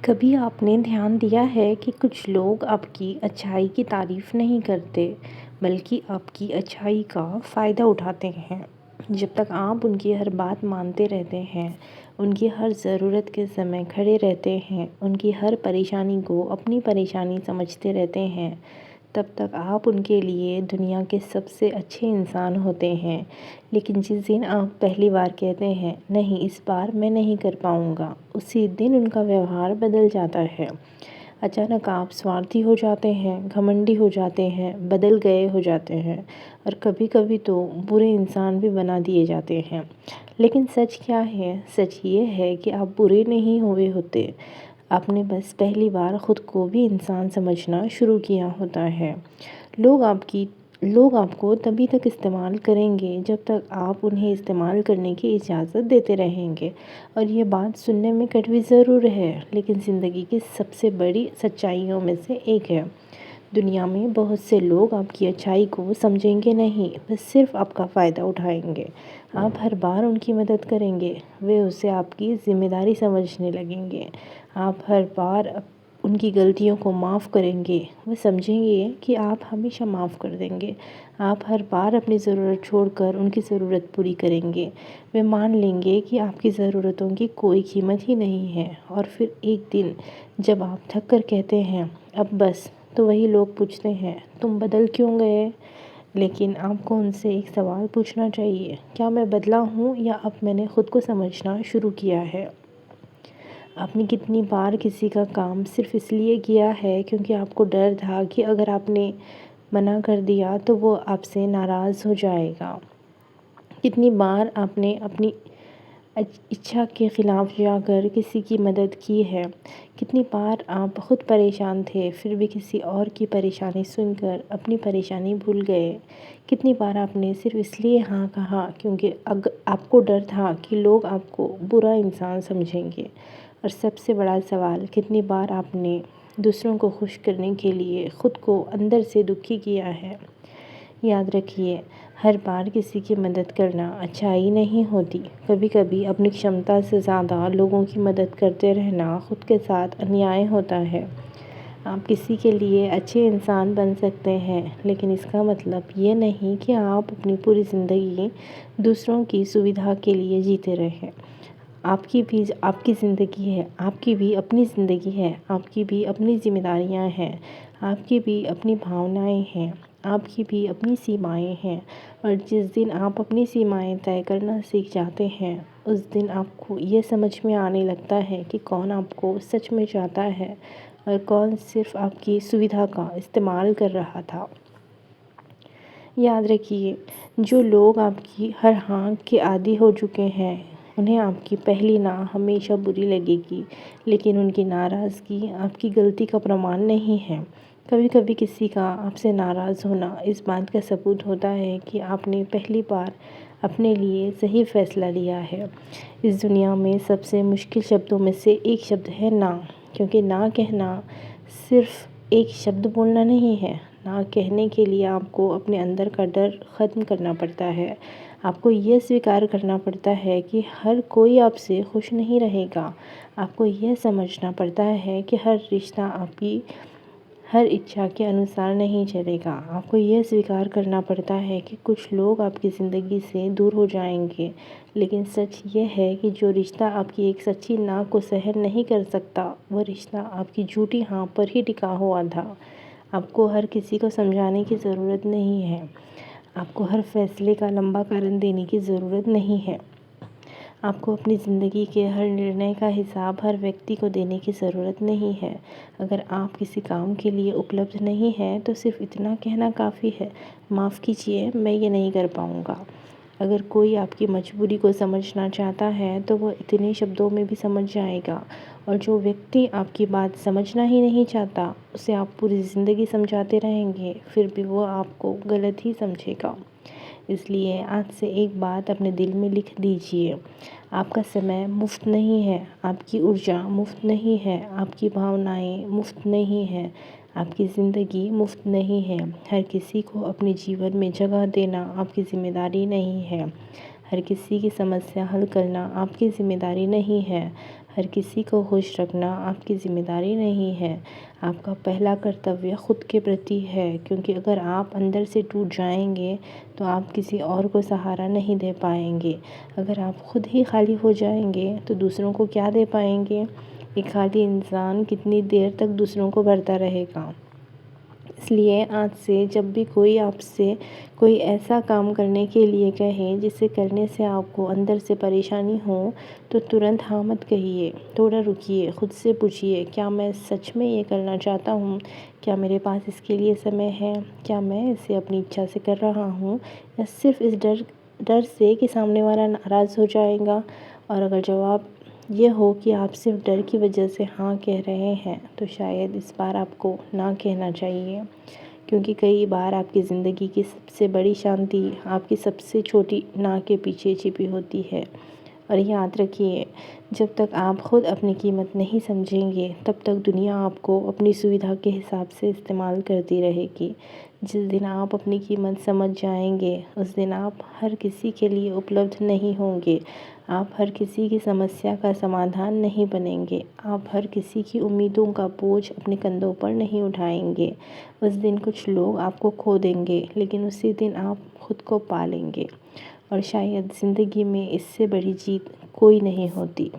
कभी आपने ध्यान दिया है कि कुछ लोग आपकी अच्छाई की तारीफ़ नहीं करते, बल्कि आपकी अच्छाई का फ़ायदा उठाते हैं। जब तक आप उनकी हर बात मानते रहते हैं, उनकी हर ज़रूरत के समय खड़े रहते हैं, उनकी हर परेशानी को अपनी परेशानी समझते रहते हैं, तब तक आप उनके लिए दुनिया के सबसे अच्छे इंसान होते हैं। लेकिन जिस दिन आप पहली बार कहते हैं, नहीं इस बार मैं नहीं कर पाऊँगा, उसी दिन उनका व्यवहार बदल जाता है। अचानक आप स्वार्थी हो जाते हैं, घमंडी हो जाते हैं, बदल गए हो जाते हैं और कभी-कभी तो बुरे इंसान भी बना दिए जाते हैं। लेकिन सच क्या है? सच ये है कि आप बुरे नहीं हुए होते। आपने बस पहली बार खुद को भी इंसान समझना शुरू किया होता है। लोग आपकी लोग आपको तभी तक इस्तेमाल करेंगे जब तक आप उन्हें इस्तेमाल करने की इजाज़त देते रहेंगे। और ये बात सुनने में कड़वी ज़रूर है, लेकिन ज़िंदगी की सबसे बड़ी सच्चाइयों में से एक है। दुनिया में बहुत से लोग आपकी अच्छाई को समझेंगे नहीं, बस सिर्फ आपका फ़ायदा उठाएंगे। आप हर बार उनकी मदद करेंगे, वे उसे आपकी ज़िम्मेदारी समझने लगेंगे। आप हर बार उनकी गलतियों को माफ़ करेंगे, वे समझेंगे कि आप हमेशा माफ़ कर देंगे। आप हर बार अपनी ज़रूरत छोड़कर उनकी ज़रूरत पूरी करेंगे, वे मान लेंगे कि आपकी ज़रूरतों की कोई कीमत ही नहीं है। और फिर एक दिन जब आप थक कर कहते हैं अब बस, तो वही लोग पूछते हैं तुम बदल क्यों गए? लेकिन आपको उनसे एक सवाल पूछना चाहिए, क्या मैं बदला हूँ या अब मैंने खुद को समझना शुरू किया है? आपने कितनी बार किसी का काम सिर्फ़ इसलिए किया है क्योंकि आपको डर था कि अगर आपने मना कर दिया तो वो आपसे नाराज़ हो जाएगा? कितनी बार आपने अपनी इच्छा के ख़िलाफ़ जाकर किसी की मदद की है? कितनी बार आप खुद परेशान थे फिर भी किसी और की परेशानी सुनकर अपनी परेशानी भूल गए? कितनी बार आपने सिर्फ़ इसलिए हाँ कहा क्योंकि आपको डर था कि लोग आपको बुरा इंसान समझेंगे? और सबसे बड़ा सवाल, कितनी बार आपने दूसरों को खुश करने के लिए खुद को अंदर से दुखी किया है? याद रखिए, हर बार किसी की मदद करना अच्छाई नहीं होती। कभी-कभी अपनी क्षमता से ज़्यादा लोगों की मदद करते रहना खुद के साथ अन्याय होता है। आप किसी के लिए अच्छे इंसान बन सकते हैं, लेकिन इसका मतलब ये नहीं कि आप अपनी पूरी ज़िंदगी दूसरों की सुविधा के लिए जीते रहें। आपकी भी आपकी ज़िंदगी है, आपकी भी अपनी ज़िंदगी है, आपकी भी अपनी ज़िम्मेदारियाँ हैं, आपकी भी अपनी भावनाएँ हैं, आपकी भी अपनी सीमाएँ हैं। और जिस दिन आप अपनी सीमाएँ तय करना सीख जाते हैं, उस दिन आपको ये समझ में आने लगता है कि कौन आपको सच में चाहता है और कौन सिर्फ़ आपकी सुविधा का इस्तेमाल कर रहा था। याद रखिए, जो लोग आपकी हर हाँ के आदी हो चुके हैं, उन्हें आपकी पहली ना हमेशा बुरी लगेगी, लेकिन उनकी नाराज़गी आपकी गलती का प्रमाण नहीं है। कभी-कभी किसी का आपसे नाराज़ होना इस बात का सबूत होता है कि आपने पहली बार अपने लिए सही फ़ैसला लिया है। इस दुनिया में सबसे मुश्किल शब्दों में से एक शब्द है ना, क्योंकि ना कहना सिर्फ़ एक शब्द बोलना नहीं है। ना कहने के लिए आपको अपने अंदर का डर ख़त्म करना पड़ता है। आपको ये स्वीकार करना पड़ता है कि हर कोई आपसे खुश नहीं रहेगा। आपको यह समझना पड़ता है कि हर रिश्ता आपकी हर इच्छा के अनुसार नहीं चलेगा। आपको यह स्वीकार करना पड़ता है कि कुछ लोग आपकी ज़िंदगी से दूर हो जाएंगे, लेकिन सच ये है कि जो रिश्ता आपकी एक सच्ची ना को सहन नहीं कर सकता, वह रिश्ता आपकी झूठी हाँ पर ही टिका हुआ था। आपको हर किसी को समझाने की ज़रूरत नहीं है। आपको हर फैसले का लंबा कारण देने की ज़रूरत नहीं है। आपको अपनी ज़िंदगी के हर निर्णय का हिसाब हर व्यक्ति को देने की ज़रूरत नहीं है। अगर आप किसी काम के लिए उपलब्ध नहीं हैं, तो सिर्फ़ इतना कहना काफ़ी है, माफ़ कीजिए मैं ये नहीं कर पाऊँगा। अगर कोई आपकी मजबूरी को समझना चाहता है, तो वह इतने शब्दों में भी समझ जाएगा। और जो व्यक्ति आपकी बात समझना ही नहीं चाहता, उसे आप पूरी ज़िंदगी समझाते रहेंगे, फिर भी वो आपको गलत ही समझेगा। इसलिए आज से एक बात अपने दिल में लिख दीजिए, आपका समय मुफ्त नहीं है, आपकी ऊर्जा मुफ्त नहीं है, आपकी भावनाएं मुफ्त नहीं है, आपकी ज़िंदगी मुफ्त नहीं है। हर किसी को अपने जीवन में जगह देना आपकी ज़िम्मेदारी नहीं है। हर किसी की समस्या हल करना आपकी ज़िम्मेदारी नहीं है। हर किसी को खुश रखना आपकी ज़िम्मेदारी नहीं है, आपका पहला कर्तव्य खुद के प्रति है। क्योंकि अगर आप अंदर से टूट जाएंगे तो आप किसी और को सहारा नहीं दे पाएंगे। अगर आप खुद ही खाली हो जाएंगे तो दूसरों को क्या दे पाएंगे। एक खाली इंसान कितनी देर तक दूसरों को भरता रहेगा। इसलिए आज से जब भी कोई आपसे कोई ऐसा काम करने के लिए कहे जिसे करने से आपको अंदर से परेशानी हो, तो तुरंत हाँ मत कहिए। थोड़ा रुकिए, खुद से पूछिए, क्या मैं सच में ये करना चाहता हूँ? क्या मेरे पास इसके लिए समय है? क्या मैं इसे अपनी इच्छा से कर रहा हूँ, या सिर्फ़ इस डर डर से कि सामने वाला नाराज़ हो जाएगा? और अगर जवाब ये हो कि आप सिर्फ डर की वजह से हाँ कह रहे हैं, तो शायद इस बार आपको ना कहना चाहिए। क्योंकि कई बार आपकी ज़िंदगी की सबसे बड़ी शांति आपकी सबसे छोटी ना के पीछे छिपी होती है। और याद रखिए, जब तक आप खुद अपनी कीमत नहीं समझेंगे, तब तक दुनिया आपको अपनी सुविधा के हिसाब से इस्तेमाल करती रहेगी। जिस दिन आप अपनी कीमत समझ जाएंगे, उस दिन आप हर किसी के लिए उपलब्ध नहीं होंगे। आप हर किसी की समस्या का समाधान नहीं बनेंगे। आप हर किसी की उम्मीदों का बोझ अपने कंधों पर नहीं उठाएंगे। उस दिन कुछ लोग आपको खो देंगे, लेकिन उसी दिन आप खुद को पा लेंगे। और शायद ज़िंदगी में इससे बड़ी जीत कोई नहीं होती।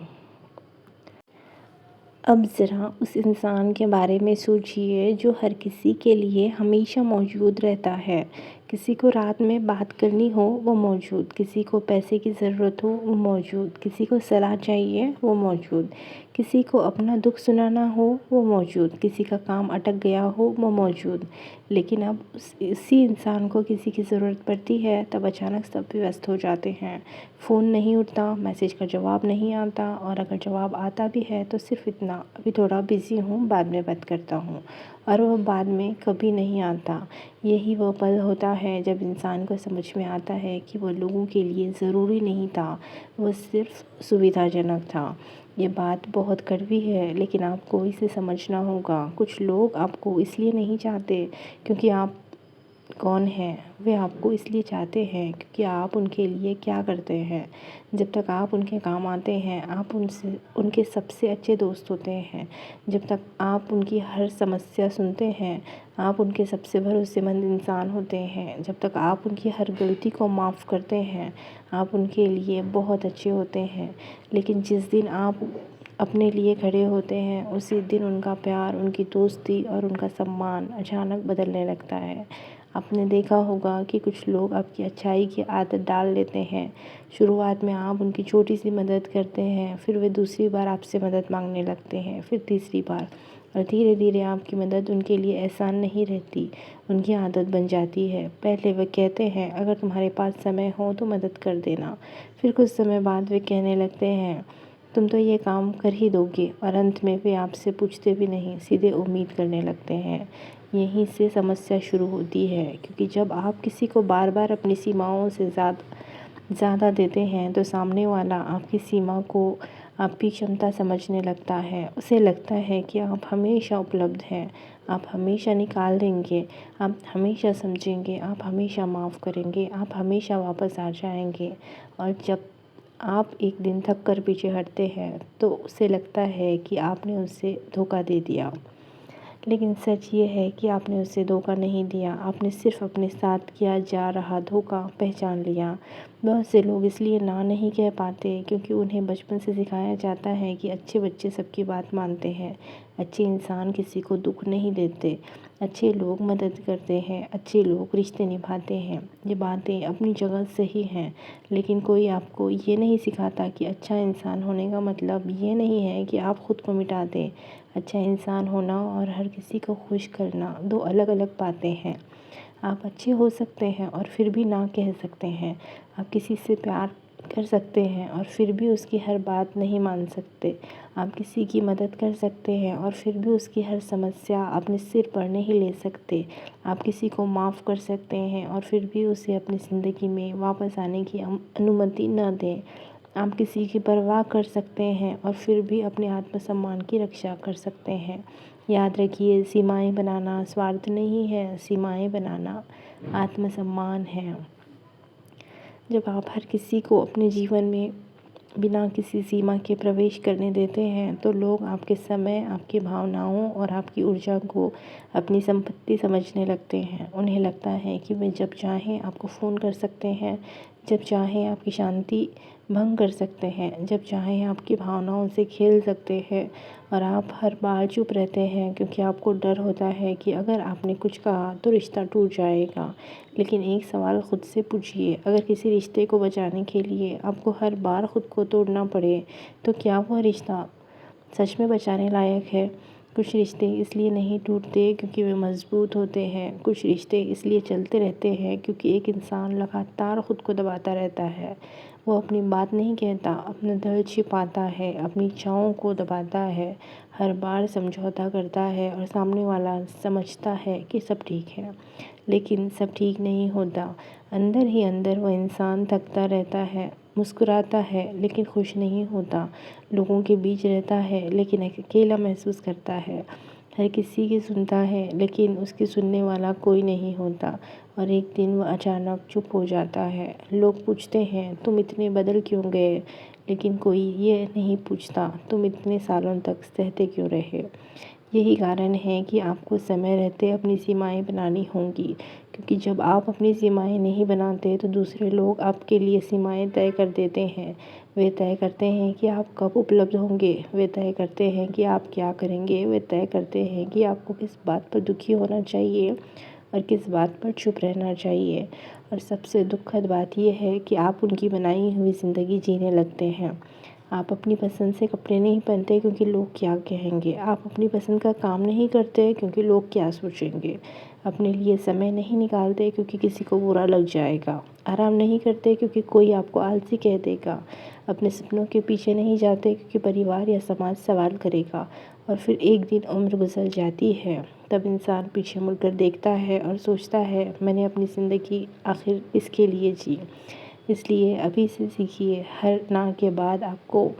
अब ज़रा उस इंसान के बारे में सोचिए जो हर किसी के लिए हमेशा मौजूद रहता है। किसी को रात में बात करनी हो, वो मौजूद। किसी को पैसे की ज़रूरत हो, वो मौजूद। किसी को सलाह चाहिए, वो मौजूद। किसी को अपना दुख सुनाना हो, वो मौजूद। किसी का काम अटक गया हो, वो मौजूद। लेकिन अब उसी इंसान को किसी की ज़रूरत पड़ती है, तब अचानक सब व्यस्त हो जाते हैं। फ़ोन नहीं उठता, मैसेज का जवाब नहीं आता, और अगर जवाब आता भी है तो सिर्फ़ इतना, अभी थोड़ा बिज़ी हूँ, बाद में बात करता हूँ। और वह बाद में कभी नहीं आता। यही वो पल होता है जब इंसान को समझ में आता है कि वो लोगों के लिए ज़रूरी नहीं था, वो सिर्फ़ सुविधाजनक था। ये बात बहुत कड़वी है, लेकिन आपको इसे समझना होगा। कुछ लोग आपको इसलिए नहीं चाहते क्योंकि आप कौन हैं, वे आपको इसलिए चाहते हैं क्योंकि आप उनके लिए क्या करते हैं। जब तक आप उनके काम आते हैं, आप उनके सबसे अच्छे दोस्त होते हैं। जब तक आप उनकी हर समस्या सुनते हैं, आप उनके सबसे भरोसेमंद इंसान होते हैं। जब तक आप उनकी हर गलती को माफ़ करते हैं, आप उनके लिए बहुत अच्छे होते हैं। लेकिन जिस दिन आप अपने लिए खड़े होते हैं, उसी दिन उनका प्यार, उनकी दोस्ती और उनका सम्मान अचानक बदलने लगता है। आपने देखा होगा कि कुछ लोग आपकी अच्छाई की आदत डाल लेते हैं। शुरुआत में आप उनकी छोटी सी मदद करते हैं, फिर वे दूसरी बार आपसे मदद मांगने लगते हैं, फिर तीसरी बार, और धीरे धीरे आपकी मदद उनके लिए एहसान नहीं रहती, उनकी आदत बन जाती है। पहले वे कहते हैं, अगर तुम्हारे पास समय हो तो मदद कर देना। फिर कुछ समय बाद वे कहने लगते हैं, तुम तो ये काम कर ही दोगे। और अंत में वे आपसे पूछते भी नहीं, सीधे उम्मीद करने लगते हैं। यहीं से समस्या शुरू होती है, क्योंकि जब आप किसी को बार बार अपनी सीमाओं से ज़्यादा देते हैं, तो सामने वाला आपकी सीमा को आपकी क्षमता समझने लगता है। उसे लगता है कि आप हमेशा उपलब्ध हैं, आप हमेशा निकाल देंगे, आप हमेशा समझेंगे, आप हमेशा माफ़ करेंगे, आप हमेशा वापस आ जाएंगे। और जब आप एक दिन थक कर पीछे हटते हैं, तो उसे लगता है कि आपने उसे धोखा दे दिया। लेकिन सच ये है कि आपने उसे धोखा नहीं दिया, आपने सिर्फ़ अपने साथ किया जा रहा धोखा पहचान लिया। बहुत से लोग इसलिए ना नहीं कह पाते क्योंकि उन्हें बचपन से सिखाया जाता है कि अच्छे बच्चे सबकी बात मानते हैं, अच्छे इंसान किसी को दुख नहीं देते, अच्छे लोग मदद करते हैं, अच्छे लोग रिश्ते निभाते हैं। ये बातें अपनी जगह सही हैं, लेकिन कोई आपको ये नहीं सिखाता कि अच्छा इंसान होने का मतलब ये नहीं है कि आप खुद को मिटा दें। अच्छा इंसान होना और हर किसी को खुश करना दो अलग अलग बातें हैं। आप अच्छे हो सकते हैं और फिर भी ना कह सकते हैं। आप किसी से प्यार कर सकते हैं और फिर भी उसकी हर बात नहीं मान सकते। आप किसी की मदद कर सकते हैं और फिर भी उसकी हर समस्या अपने सिर पर नहीं ले सकते। आप किसी को माफ़ कर सकते हैं और फिर भी उसे अपनी ज़िंदगी में वापस आने की अनुमति न दें। आप किसी की परवाह कर सकते हैं और फिर भी अपने आत्मसम्मान की रक्षा कर सकते हैं। याद रखिए, सीमाएं बनाना स्वार्थ नहीं है, सीमाएं बनाना आत्मसम्मान है। जब आप हर किसी को अपने जीवन में बिना किसी सीमा के प्रवेश करने देते हैं तो लोग आपके समय, आपकी भावनाओं और आपकी ऊर्जा को अपनी संपत्ति समझने लगते हैं। उन्हें लगता है कि वे जब चाहें आपको फ़ोन कर सकते हैं, जब चाहें आपकी शांति भंग कर सकते हैं, जब चाहें आपकी भावनाओं से खेल सकते हैं। और आप हर बार चुप रहते हैं क्योंकि आपको डर होता है कि अगर आपने कुछ कहा तो रिश्ता टूट जाएगा। लेकिन एक सवाल ख़ुद से पूछिए, अगर किसी रिश्ते को बचाने के लिए आपको हर बार ख़ुद को तोड़ना पड़े तो क्या वह रिश्ता सच में बचाने लायक है? कुछ रिश्ते इसलिए नहीं टूटते क्योंकि वे मज़बूत होते हैं। कुछ रिश्ते इसलिए चलते रहते हैं क्योंकि एक इंसान लगातार ख़ुद को दबाता रहता है। वो अपनी बात नहीं कहता, अपना दर्द छिपाता है, अपनी इच्छाओं को दबाता है, हर बार समझौता करता है और सामने वाला समझता है कि सब ठीक है। लेकिन सब ठीक नहीं होता। अंदर ही अंदर वह इंसान थकता रहता है, मुस्कुराता है लेकिन खुश नहीं होता, लोगों के बीच रहता है लेकिन अकेला महसूस करता है, हर किसी की सुनता है लेकिन उसकी सुनने वाला कोई नहीं होता। और एक दिन वह अचानक चुप हो जाता है। लोग पूछते हैं तुम इतने बदल क्यों गए, लेकिन कोई ये नहीं पूछता तुम इतने सालों तक सहते क्यों रहे। यही कारण है कि आपको समय रहते अपनी सीमाएं बनानी होंगी, क्योंकि जब आप अपनी सीमाएं नहीं बनाते तो दूसरे लोग आपके लिए सीमाएं तय कर देते हैं। वे तय करते हैं कि आप कब उपलब्ध होंगे, वे तय करते हैं कि आप क्या करेंगे, वे तय करते हैं कि आपको किस बात पर दुखी होना चाहिए और किस बात पर चुप रहना चाहिए। और सबसे दुखद बात यह है कि आप उनकी बनाई हुई ज़िंदगी जीने लगते हैं। आप अपनी पसंद से कपड़े नहीं पहनते क्योंकि लोग क्या कहेंगे। आप अपनी पसंद का काम नहीं करते क्योंकि लोग क्या सोचेंगे। अपने लिए समय नहीं निकालते क्योंकि किसी को बुरा लग जाएगा। आराम नहीं करते क्योंकि कोई आपको आलसी कह देगा। अपने सपनों के पीछे नहीं जाते क्योंकि परिवार या समाज सवाल करेगा। और फिर एक दिन उम्र गुजर जाती है, तब इंसान पीछे मुड़कर देखता है और सोचता है मैंने अपनी ज़िंदगी आखिर इसके लिए जी। इसलिए अभी से सीखिए, हर ना के बाद आपको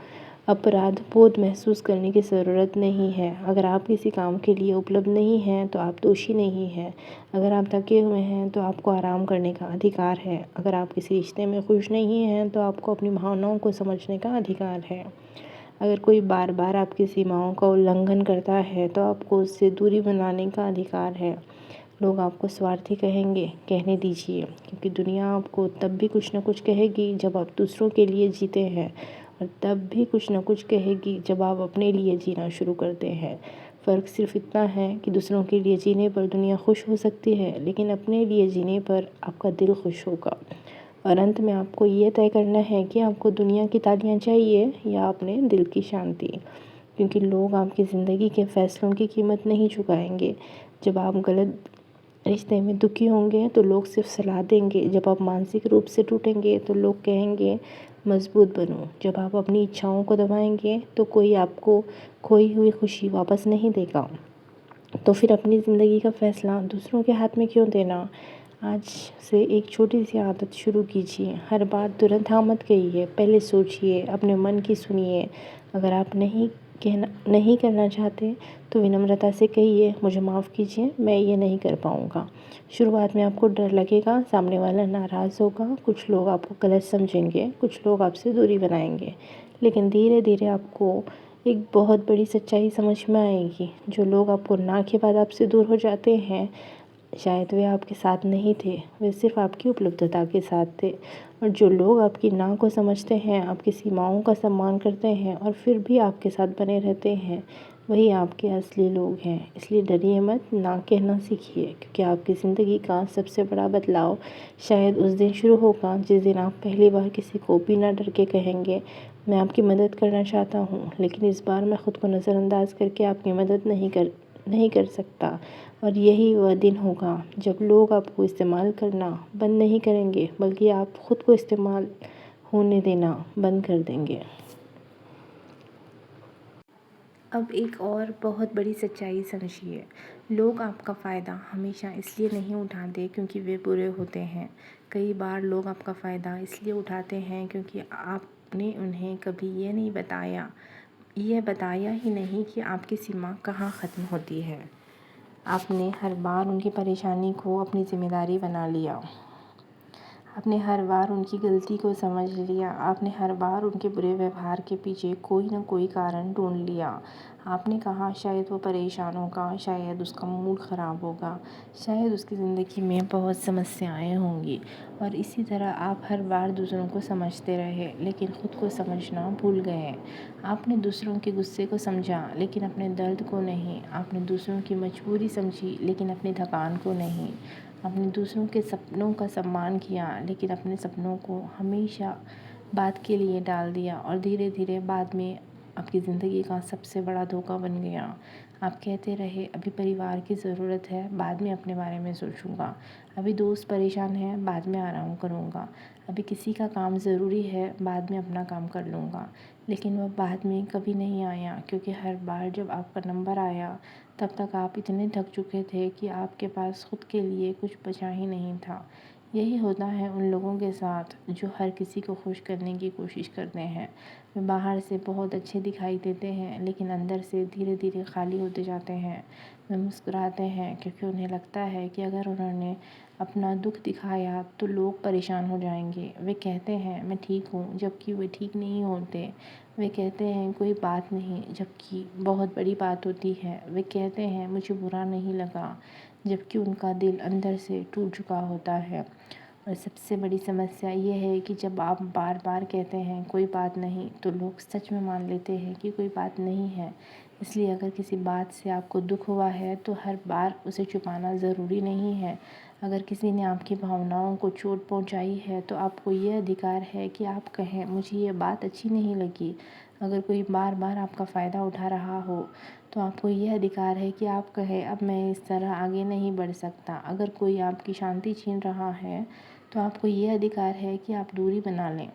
अपराध बोध महसूस करने की ज़रूरत नहीं है। अगर आप किसी काम के लिए उपलब्ध नहीं हैं तो आप दोषी नहीं हैं। अगर आप थके हुए हैं तो आपको आराम करने का अधिकार है। अगर आप किसी रिश्ते में खुश नहीं हैं तो आपको अपनी भावनाओं को समझने का अधिकार है। अगर कोई बार बार आपकी सीमाओं का उल्लंघन करता है तो आपको उससे दूरी बनाने का अधिकार है। लोग आपको स्वार्थी कहेंगे, कहने दीजिए, क्योंकि दुनिया आपको तब भी कुछ न कुछ कहेगी जब आप दूसरों के लिए जीते हैं, और तब भी कुछ न कुछ कहेगी जब आप अपने लिए जीना शुरू करते हैं। फ़र्क सिर्फ इतना है कि दूसरों के लिए जीने पर दुनिया खुश हो सकती है, लेकिन अपने लिए जीने पर आपका दिल खुश होगा। और अंत में आपको ये तय करना है कि आपको दुनिया की तालियां चाहिए या अपने दिल की शांति, क्योंकि लोग आपकी ज़िंदगी के फ़ैसलों की कीमत नहीं चुकाएंगे। जब आप गलत रिश्ते में दुखी होंगे तो लोग सिर्फ सलाह देंगे। जब आप मानसिक रूप से टूटेंगे तो लोग कहेंगे मजबूत बनो। जब आप अपनी इच्छाओं को दबाएंगे तो कोई आपको खोई हुई खुशी वापस नहीं देगा। तो फिर अपनी ज़िंदगी का फ़ैसला दूसरों के हाथ में क्यों देना। आज से एक छोटी सी आदत शुरू कीजिए, हर बार तुरंत हाँ मत कहिए, पहले सोचिए, अपने मन की सुनिए। अगर आप नहीं करना चाहते तो विनम्रता से कहिए मुझे माफ़ कीजिए, मैं ये नहीं कर पाऊँगा। शुरुआत में आपको डर लगेगा, सामने वाला नाराज़ होगा, कुछ लोग आपको गलत समझेंगे, कुछ लोग आपसे दूरी बनाएंगे, लेकिन धीरे धीरे आपको एक बहुत बड़ी सच्चाई समझ में आएगी। जो लोग आपको ना के बाद आपसे दूर हो जाते हैं, शायद वे आपके साथ नहीं थे, वे सिर्फ आपकी उपलब्धता के साथ थे। और जो लोग आपकी ना को समझते हैं, आपकी सीमाओं का सम्मान करते हैं और फिर भी आपके साथ बने रहते हैं, वही आपके असली लोग हैं। इसलिए डरिए मत, ना कहना सीखिए, क्योंकि आपकी ज़िंदगी का सबसे बड़ा बदलाव शायद उस दिन शुरू होगा जिस दिन आप पहली बार किसी को बिना डर के कहेंगे मैं आपकी मदद करना चाहता हूँ, लेकिन इस बार मैं ख़ुद को नज़रअंदाज करके आपकी मदद नहीं कर सकता। और यही वह दिन होगा जब लोग आपको इस्तेमाल करना बंद नहीं करेंगे, बल्कि आप ख़ुद को इस्तेमाल होने देना बंद कर देंगे। अब एक और बहुत बड़ी सच्चाई समझिए, लोग आपका फ़ायदा हमेशा इसलिए नहीं उठाते क्योंकि वे बुरे होते हैं। कई बार लोग आपका फ़ायदा इसलिए उठाते हैं क्योंकि आपने उन्हें कभी यह बताया ही नहीं कि आपकी सीमा कहाँ ख़त्म होती है। आपने हर बार उनकी परेशानी को अपनी ज़िम्मेदारी बना लिया। आपने हर बार उनकी गलती को समझ लिया। आपने हर बार उनके बुरे व्यवहार के पीछे कोई ना कोई कारण ढूंढ लिया। आपने कहा शायद वो परेशान होगा, शायद उसका मूड ख़राब होगा, शायद उसकी ज़िंदगी में बहुत समस्याएं होंगी, और इसी तरह आप हर बार दूसरों को समझते रहे लेकिन ख़ुद को समझना भूल गए। आपने दूसरों के गुस्से को समझा लेकिन अपने दर्द को नहीं। आपने दूसरों की मजबूरी समझी लेकिन अपनी थकान को नहीं। आपने दूसरों के सपनों का सम्मान किया लेकिन अपने सपनों को हमेशा बाद के लिए डाल दिया, और धीरे धीरे बाद में आपकी ज़िंदगी का सबसे बड़ा धोखा बन गया। आप कहते रहे अभी परिवार की ज़रूरत है, बाद में अपने बारे में सोचूंगा। अभी दोस्त परेशान हैं, बाद में आराम करूंगा। अभी किसी का काम ज़रूरी है, बाद में अपना काम कर लूँगा। लेकिन वह बाद में कभी नहीं आया, क्योंकि हर बार जब आपका नंबर आया तब तक आप इतने थक चुके थे कि आपके पास खुद के लिए कुछ बचा ही नहीं था। यही होता है उन लोगों के साथ जो हर किसी को खुश करने की कोशिश करते हैं। वे बाहर से बहुत अच्छे दिखाई देते हैं लेकिन अंदर से धीरे धीरे खाली होते जाते हैं। वे मुस्कुराते हैं क्योंकि उन्हें लगता है कि अगर उन्होंने अपना दुख दिखाया तो लोग परेशान हो जाएंगे। वे कहते हैं मैं ठीक हूँ, जबकि वे ठीक नहीं होते। वे कहते हैं कोई बात नहीं, जबकि बहुत बड़ी बात होती है। वे कहते हैं मुझे बुरा नहीं लगा, जबकि उनका दिल अंदर से टूट चुका होता है। और सबसे बड़ी समस्या ये है कि जब आप बार बार कहते हैं कोई बात नहीं, तो लोग सच में मान लेते हैं कि कोई बात नहीं है। इसलिए अगर किसी बात से आपको दुख हुआ है तो हर बार उसे छुपाना ज़रूरी नहीं है। अगर किसी ने आपकी भावनाओं को चोट पहुंचाई है तो आपको ये अधिकार है कि आप कहें मुझे ये बात अच्छी नहीं लगी। अगर कोई बार बार आपका फ़ायदा उठा रहा हो तो आपको यह अधिकार है कि आप कहें अब मैं इस तरह आगे नहीं बढ़ सकता। अगर कोई आपकी शांति छीन रहा है तो आपको ये अधिकार है कि आप दूरी बना लें।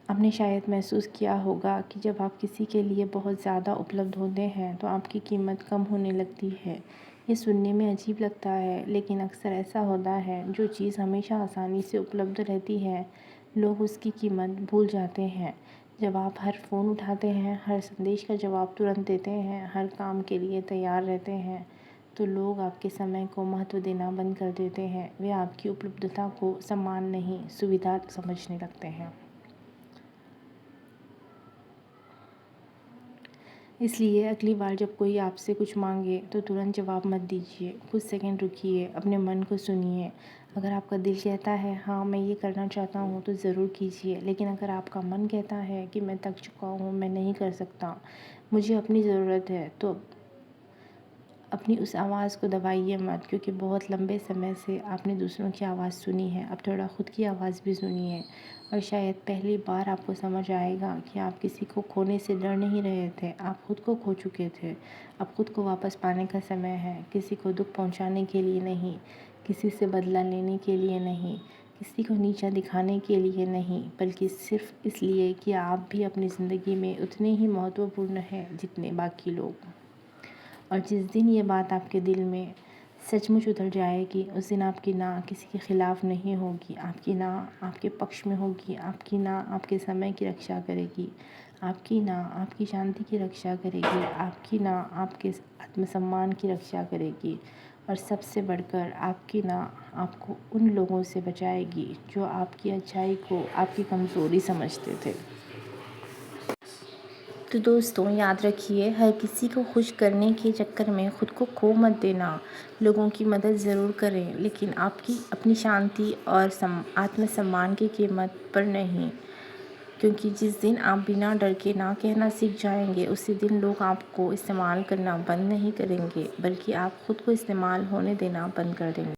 आपने शायद महसूस किया होगा कि जब आप किसी के लिए बहुत ज़्यादा उपलब्ध होते हैं तो आपकी कीमत कम होने लगती है। ये सुनने में अजीब लगता है लेकिन अक्सर ऐसा होता है। जो चीज़ हमेशा आसानी से उपलब्ध रहती है, लोग उसकी कीमत भूल जाते हैं। जब आप हर फ़ोन उठाते हैं, हर संदेश का जवाब तुरंत देते हैं, हर काम के लिए तैयार रहते हैं, तो लोग आपके समय को महत्व देना बंद कर देते हैं। वे आपकी उपलब्धता को सम्मान नहीं, सुविधा समझने लगते हैं। इसलिए अगली बार जब कोई आपसे कुछ मांगे तो तुरंत जवाब मत दीजिए। कुछ सेकंड रुकिए, अपने मन को सुनिए। अगर आपका दिल कहता है हाँ मैं ये करना चाहता हूँ तो ज़रूर कीजिए, लेकिन अगर आपका मन कहता है कि मैं थक चुका हूँ, मैं नहीं कर सकता, मुझे अपनी ज़रूरत है, तो अपनी उस आवाज़ को दबाइए मत। क्योंकि बहुत लंबे समय से आपने दूसरों की आवाज़ सुनी है, अब थोड़ा खुद की आवाज़ भी सुनिए। और शायद पहली बार आपको समझ आएगा कि आप किसी को खोने से डर नहीं रहे थे, आप खुद को खो चुके थे। अब खुद को वापस पाने का समय है, किसी को दुख पहुंचाने के लिए नहीं, किसी से बदला लेने के लिए नहीं, किसी को नीचा दिखाने के लिए नहीं, बल्कि सिर्फ इसलिए कि आप भी अपनी ज़िंदगी में उतने ही महत्वपूर्ण हैं जितने बाकी लोग। और जिस दिन ये बात आपके दिल में सचमुच उतर जाएगी, उस दिन आपकी ना किसी के ख़िलाफ़ नहीं होगी, आपकी ना आपके पक्ष में होगी, आपकी ना आपके समय की रक्षा करेगी, आपकी ना आपकी शांति की रक्षा करेगी, आपकी ना आपके आत्मसम्मान की रक्षा करेगी, और सबसे बढ़कर आपकी ना आपको उन लोगों से बचाएगी जो आपकी अच्छाई को आपकी कमज़ोरी समझते थे। तो दोस्तों याद रखिए, हर किसी को खुश करने के चक्कर में ख़ुद को खो मत देना। लोगों की मदद ज़रूर करें, लेकिन आपकी अपनी शांति और आत्मसम्मान की कीमत पर नहीं। क्योंकि जिस दिन आप बिना डर के ना कहना सीख जाएंगे, उसी दिन लोग आपको इस्तेमाल करना बंद नहीं करेंगे, बल्कि आप ख़ुद को इस्तेमाल होने देना बंद कर देंगे।